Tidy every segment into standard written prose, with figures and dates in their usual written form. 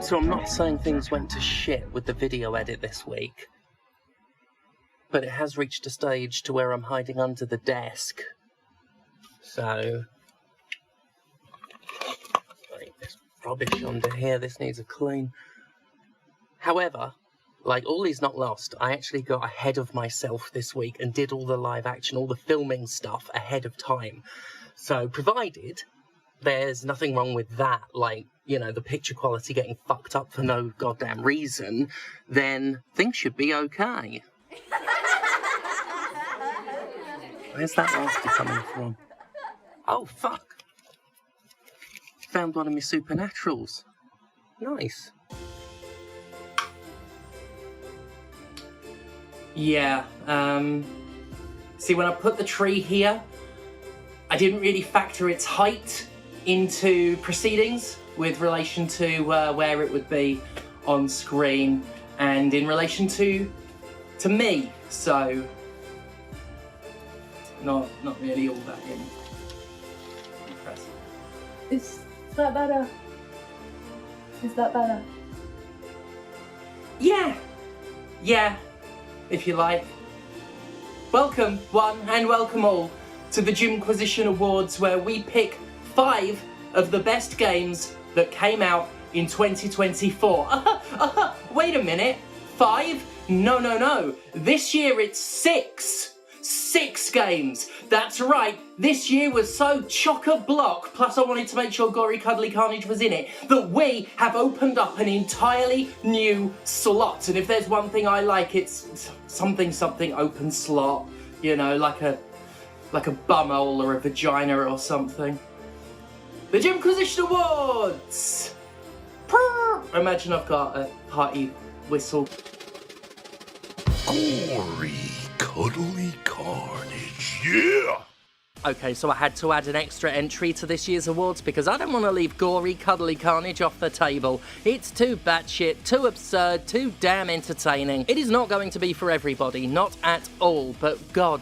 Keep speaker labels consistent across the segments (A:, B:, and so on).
A: So I'm not saying things went to shit with the video edit this week, but it has reached a stage to where I'm hiding under the desk. So, there's rubbish under here, this needs a clean. However, like, all is not lost. I actually got ahead of myself this week and did all the live action, all the filming stuff ahead of time. So, provided there's nothing wrong with that, like, you know, the picture quality getting fucked up for no goddamn reason, then things should be okay. Where's that laughter coming from? Oh, fuck. Found one of my supernaturals. Nice. Yeah, see, when I put the tree here, I didn't really factor its height into proceedings with relation to where it would be on screen and in relation to me, so not really all that impressive.
B: Is that better? Is that better?
A: Yeah, if you like. Welcome, one, and welcome all, to the Jimquisition Awards, where we pick 5 of the best games that came out in 2024. Wait a minute, 5? No. This year it's 6. 6 games. That's right, this year was so chock-a-block, plus I wanted to make sure Gory Cuddly Carnage was in it, that we have opened up an entirely new slot. And if there's one thing I like, it's something open slot, you know, like a bumhole or a vagina or something. The Jimquisition Awards! Imagine I've got a hearty whistle.
C: Gory Cuddly Carnage, yeah!
A: Okay, so I had to add an extra entry to this year's awards because I don't want to leave Gory Cuddly Carnage off the table. It's too batshit, too absurd, too damn entertaining. It is not going to be for everybody, not at all, but god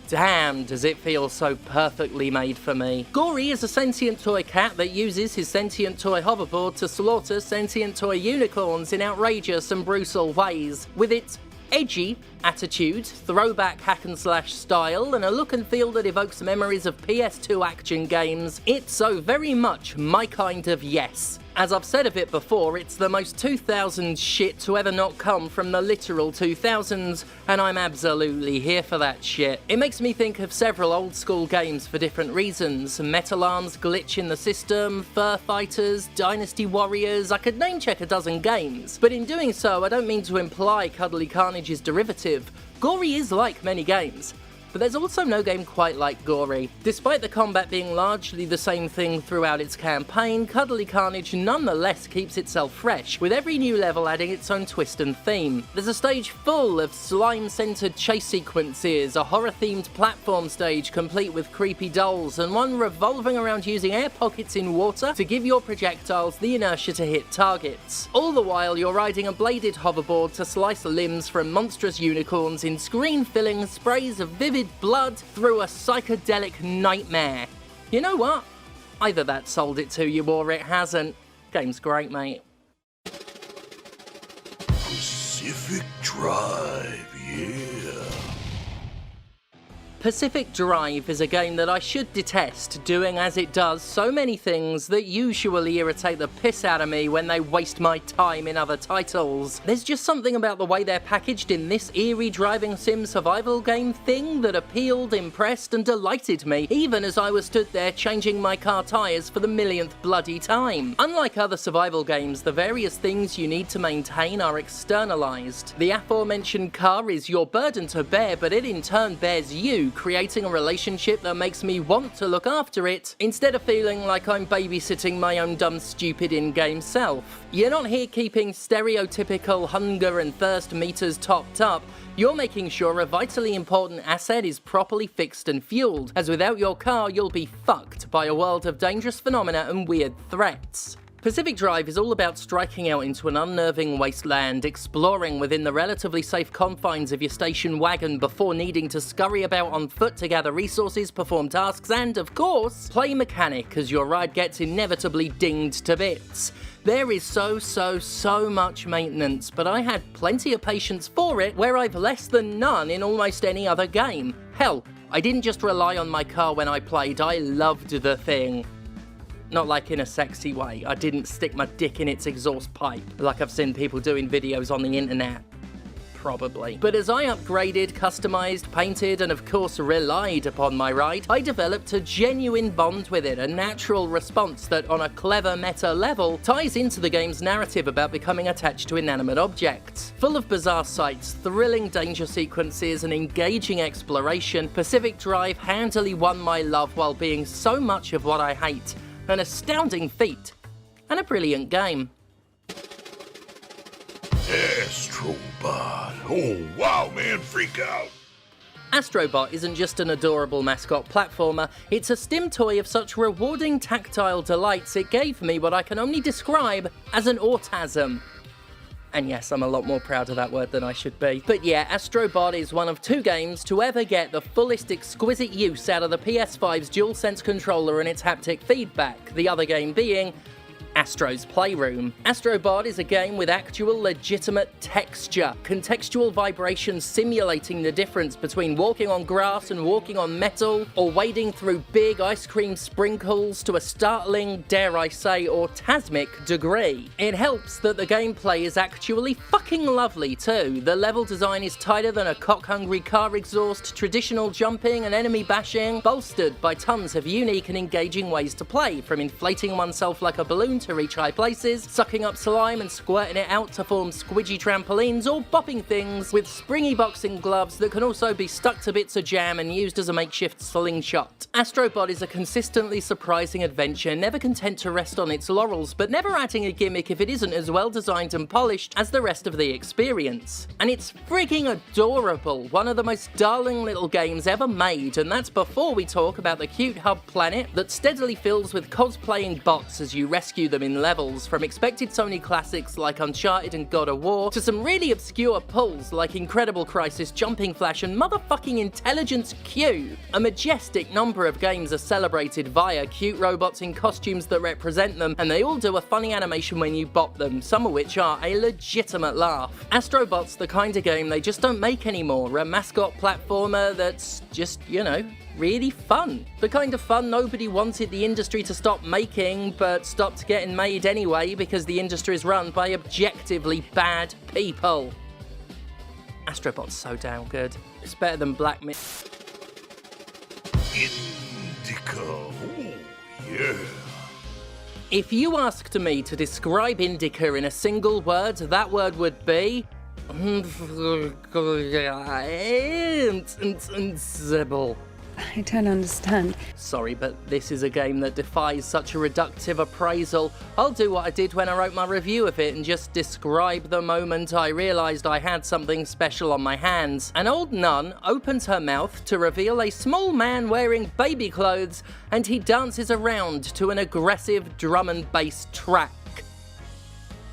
A: damn, does it feel so perfectly made for me. Gory is a sentient toy cat that uses his sentient toy hoverboard to slaughter sentient toy unicorns in outrageous and brutal ways. With its edgy attitude, throwback hack and slash style, and a look and feel that evokes memories of PS2 action games, it's so very much my kind of yes. As I've said of it before, it's the most 2000s shit to ever not come from the literal 2000s, and I'm absolutely here for that shit. It makes me think of several old school games for different reasons. Metal Arms, Glitch in the System, Fur Fighters, Dynasty Warriors. I could name check a dozen games, but in doing so I don't mean to imply Cuddly Carnage's derivative. Gory is like many games, but there's also no game quite like Gory. Despite the combat being largely the same thing throughout its campaign, Cuddly Carnage nonetheless keeps itself fresh, with every new level adding its own twist and theme. There's a stage full of slime-centered chase sequences, a horror-themed platform stage complete with creepy dolls, and one revolving around using air pockets in water to give your projectiles the inertia to hit targets. All the while you're riding a bladed hoverboard to slice limbs from monstrous unicorns in screen-filling sprays of vivid blood through a psychedelic nightmare. You know what? Either that sold it to you or it hasn't. Game's great, mate.
C: Pacific Drive, yeah.
A: Pacific Drive is a game that I should detest, doing as it does so many things that usually irritate the piss out of me when they waste my time in other titles. There's just something about the way they're packaged in this eerie driving sim survival game thing that appealed, impressed and delighted me, even as I was stood there changing my car tyres for the millionth bloody time. Unlike other survival games, the various things you need to maintain are externalised. The aforementioned car is your burden to bear, but it in turn bears you, creating a relationship that makes me want to look after it, instead of feeling like I'm babysitting my own dumb stupid in-game self. You're not here keeping stereotypical hunger and thirst meters topped up, you're making sure a vitally important asset is properly fixed and fueled, as without your car you'll be fucked by a world of dangerous phenomena and weird threats. Pacific Drive is all about striking out into an unnerving wasteland, exploring within the relatively safe confines of your station wagon before needing to scurry about on foot to gather resources, perform tasks, and, of course, play mechanic as your ride gets inevitably dinged to bits. There is so much maintenance, but I had plenty of patience for it, where I've less than none in almost any other game. Hell, I didn't just rely on my car when I played, I loved the thing. Not like in a sexy way. I didn't stick my dick in its exhaust pipe, like I've seen people do in videos on the internet. Probably. But as I upgraded, customized, painted, and of course relied upon my ride, I developed a genuine bond with it, a natural response that, on a clever meta level, ties into the game's narrative about becoming attached to inanimate objects. Full of bizarre sights, thrilling danger sequences, and engaging exploration, Pacific Drive handily won my love while being so much of what I hate. An astounding feat, and a brilliant game.
C: Astro Bot. Oh, wow, man, freak out.
A: Astro Bot isn't just an adorable mascot platformer, it's a stim toy of such rewarding tactile delights it gave me what I can only describe as an orgasm. And yes, I'm a lot more proud of that word than I should be. But yeah, Astro Bot is one of 2 games to ever get the fullest exquisite use out of the PS5's DualSense controller and its haptic feedback, the other game being Astro's Playroom. Astro Bot is a game with actual legitimate texture, contextual vibrations simulating the difference between walking on grass and walking on metal, or wading through big ice cream sprinkles to a startling, dare I say, orgasmic degree. It helps that the gameplay is actually fucking lovely too. The level design is tighter than a cock-hungry car exhaust, traditional jumping and enemy bashing, bolstered by tons of unique and engaging ways to play, from inflating oneself like a balloon to reach high places, sucking up slime and squirting it out to form squidgy trampolines, or bopping things with springy boxing gloves that can also be stuck to bits of jam and used as a makeshift slingshot. Astro Bot is a consistently surprising adventure, never content to rest on its laurels, but never adding a gimmick if it isn't as well designed and polished as the rest of the experience. And it's frigging adorable, one of the most darling little games ever made, and that's before we talk about the cute hub planet that steadily fills with cosplaying bots as you rescue them in levels, from expected Sony classics like Uncharted and God of War, to some really obscure pulls like Incredible Crisis, Jumping Flash, and motherfucking Intelligence Q. A majestic number of games are celebrated via cute robots in costumes that represent them, and they all do a funny animation when you bop them, some of which are a legitimate laugh. Astro Bot's the kind of game they just don't make anymore, a mascot platformer that's just, you know, really fun. The kind of fun nobody wanted the industry to stop making, but stopped getting made anyway because the industry is run by objectively bad people. Astro Bot's so damn good. It's better than Black Mirror.
C: Indika. Oh, yeah.
A: If you asked me to describe Indika in a single word, that word would be invincible.
D: I don't understand.
A: Sorry, but this is a game that defies such a reductive appraisal. I'll do what I did when I wrote my review of it and just describe the moment I realised I had something special on my hands. An old nun opens her mouth to reveal a small man wearing baby clothes, and he dances around to an aggressive drum and bass track.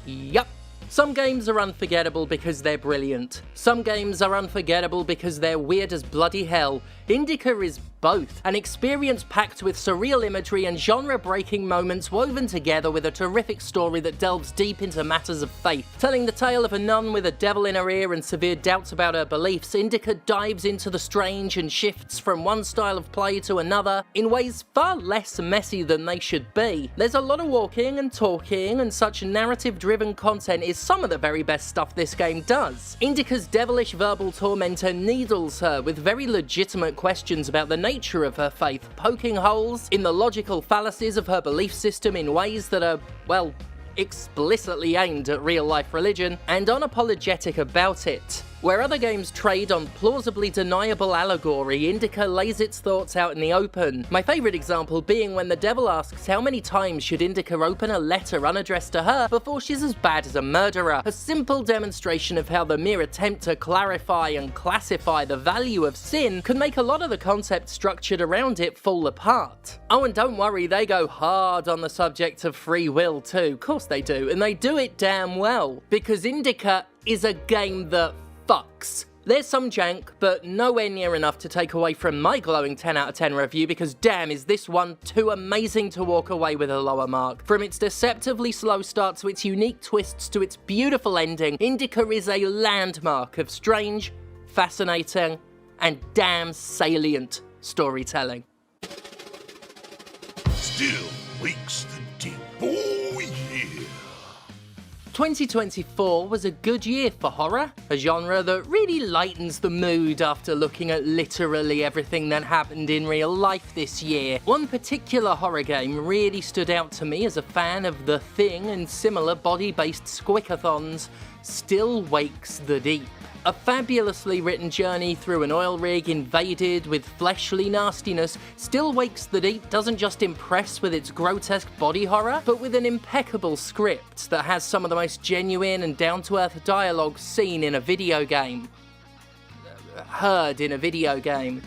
A: Yup. Some games are unforgettable because they're brilliant. Some games are unforgettable because they're weird as bloody hell. Indika is both. An experience packed with surreal imagery and genre-breaking moments woven together with a terrific story that delves deep into matters of faith. Telling the tale of a nun with a devil in her ear and severe doubts about her beliefs, Indika dives into the strange and shifts from one style of play to another in ways far less messy than they should be. There's a lot of walking and talking, and such narrative-driven content is some of the very best stuff this game does. Indika's devilish verbal tormentor needles her with very legitimate questions about the nature of her faith, poking holes in the logical fallacies of her belief system in ways that are, well, explicitly aimed at real-life religion, and unapologetic about it. Where other games trade on plausibly deniable allegory, Indika lays its thoughts out in the open. My favourite example being when the devil asks how many times should Indika open a letter unaddressed to her before she's as bad as a murderer. A simple demonstration of how the mere attempt to clarify and classify the value of sin can make a lot of the concepts structured around it fall apart. Oh, and don't worry, they go hard on the subject of free will too. Of course they do, and they do it damn well. Because Indika is a game that fucks. There's some jank, but nowhere near enough to take away from my glowing 10 out of 10 review, because damn is this one too amazing to walk away with a lower mark. From its deceptively slow start to its unique twists to its beautiful ending, Indika is a landmark of strange, fascinating, and damn salient storytelling.
C: Still wakes the deep. Oh yeah.
A: 2024 was a good year for horror, a genre that really lightens the mood after looking at literally everything that happened in real life this year. One particular horror game really stood out to me as a fan of The Thing and similar body-based squickathons: Still Wakes the Deep. A fabulously written journey through an oil rig invaded with fleshly nastiness, Still Wakes the Deep doesn't just impress with its grotesque body horror, but with an impeccable script that has some of the most genuine and down-to-earth dialogue seen in a video game. Heard in a video game.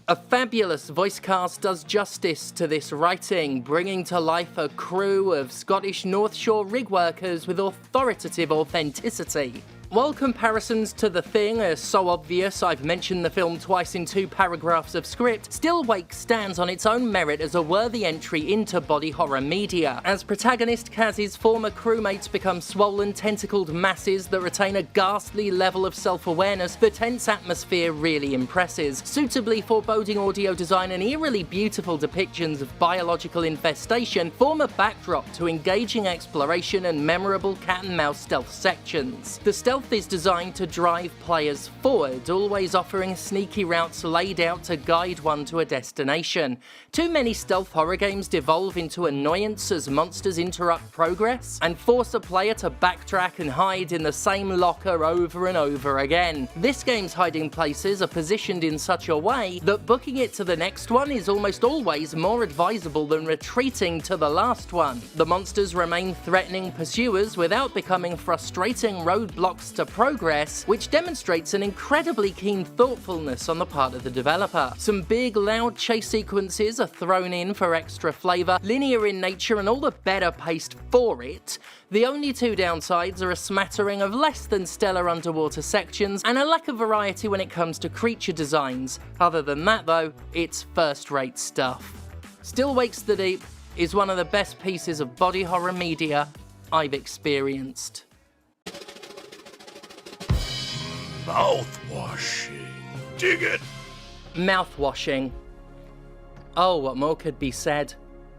A: A fabulous voice cast does justice to this writing, bringing to life a crew of Scottish North Shore rig workers with authoritative authenticity. While comparisons to The Thing are so obvious I've mentioned the film twice in 2 paragraphs of script, Still Wakes stands on its own merit as a worthy entry into body horror media. As protagonist Kaz's former crewmates become swollen, tentacled masses that retain a ghastly level of self-awareness, the tense atmosphere really impresses. Suitably foreboding audio design and eerily beautiful depictions of biological infestation form a backdrop to engaging exploration and memorable cat-and-mouse stealth sections. The stealth is designed to drive players forward, always offering sneaky routes laid out to guide one to a destination. Too many stealth horror games devolve into annoyance as monsters interrupt progress, and force a player to backtrack and hide in the same locker over and over again. This game's hiding places are positioned in such a way that booking it to the next one is almost always more advisable than retreating to the last one. The monsters remain threatening pursuers without becoming frustrating roadblocks to progress, which demonstrates an incredibly keen thoughtfulness on the part of the developer. Some big, loud chase sequences are thrown in for extra flavour, linear in nature and all the better paced for it. The only 2 downsides are a smattering of less than stellar underwater sections and a lack of variety when it comes to creature designs. Other than that though, it's first-rate stuff. Still Wakes the Deep is one of the best pieces of body horror media I've experienced.
C: Mouthwashing. Dig it.
A: Mouthwashing. Oh, what more could be said?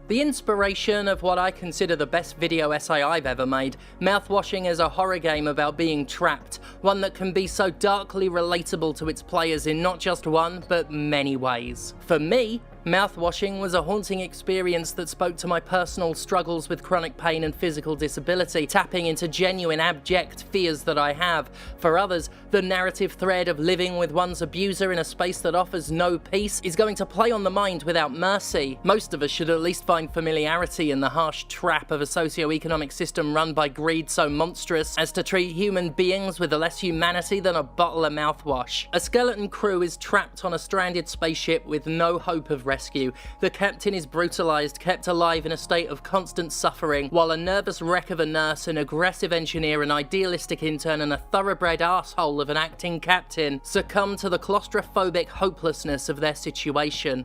A: The inspiration of what I consider the best video essay I've ever made, Mouthwashing is a horror game about being trapped, one that can be so darkly relatable to its players in not just one, but many ways. For me, Mouthwashing was a haunting experience that spoke to my personal struggles with chronic pain and physical disability, tapping into genuine abject fears that I have. For others, the narrative thread of living with one's abuser in a space that offers no peace is going to play on the mind without mercy. Most of us should at least find familiarity in the harsh trap of a socio-economic system run by greed so monstrous as to treat human beings with less humanity than a bottle of mouthwash. A skeleton crew is trapped on a stranded spaceship with no hope of rescue. The captain is brutalized, kept alive in a state of constant suffering, while a nervous wreck of a nurse, an aggressive engineer, an idealistic intern, and a thoroughbred arsehole of an acting captain succumb to the claustrophobic hopelessness of their situation.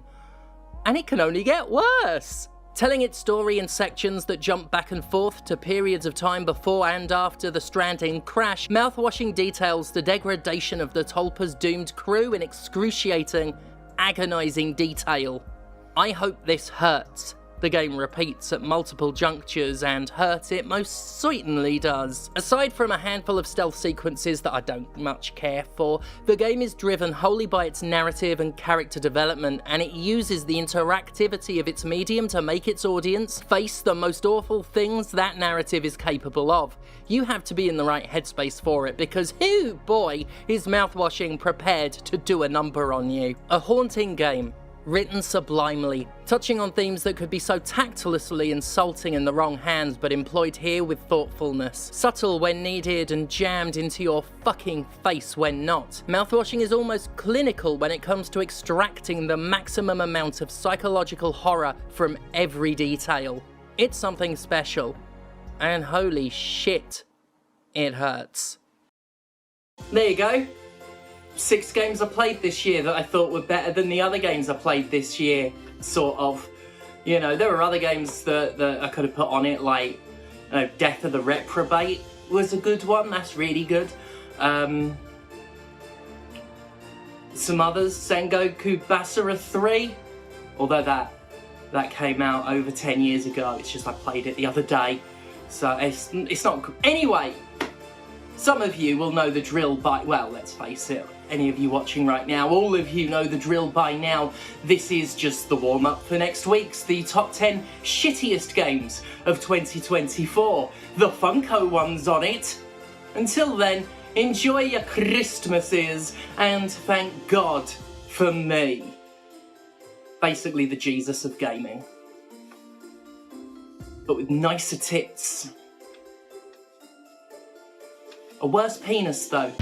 A: And it can only get worse! Telling its story in sections that jump back and forth to periods of time before and after the stranding crash, Mouthwashing details the degradation of the Tulpa's doomed crew in excruciating, agonizing detail. I hope this hurts. The game repeats at multiple junctures, and hurt it most certainly does. Aside from a handful of stealth sequences that I don't much care for, the game is driven wholly by its narrative and character development, and it uses the interactivity of its medium to make its audience face the most awful things that narrative is capable of. You have to be in the right headspace for it, because hoo boy is Mouthwashing prepared to do a number on you. A haunting game, written sublimely, touching on themes that could be so tactlessly insulting in the wrong hands, but employed here with thoughtfulness. Subtle when needed and jammed into your fucking face when not. Mouthwashing is almost clinical when it comes to extracting the maximum amount of psychological horror from every detail. It's something special. And holy shit, it hurts. There you go. 6 games I played this year that I thought were better than the other games I played this year, sort of. You know, there were other games that I could have put on it, like, you know, Death of the Reprobate was a good one, that's really good. Some others, Sengoku Basara 3, although that came out over 10 years ago, it's just I played it the other day, so it's not good. Anyway, some of you will know the drill by, well, let's face it, any of you watching right now, all of you know the drill by now. This is just the warm-up for next week's, the top 10 shittiest games of 2024. The Funko ones on it. Until then, enjoy your Christmases, and thank God for me. Basically the Jesus of gaming. But with nicer tits. A worse penis, though.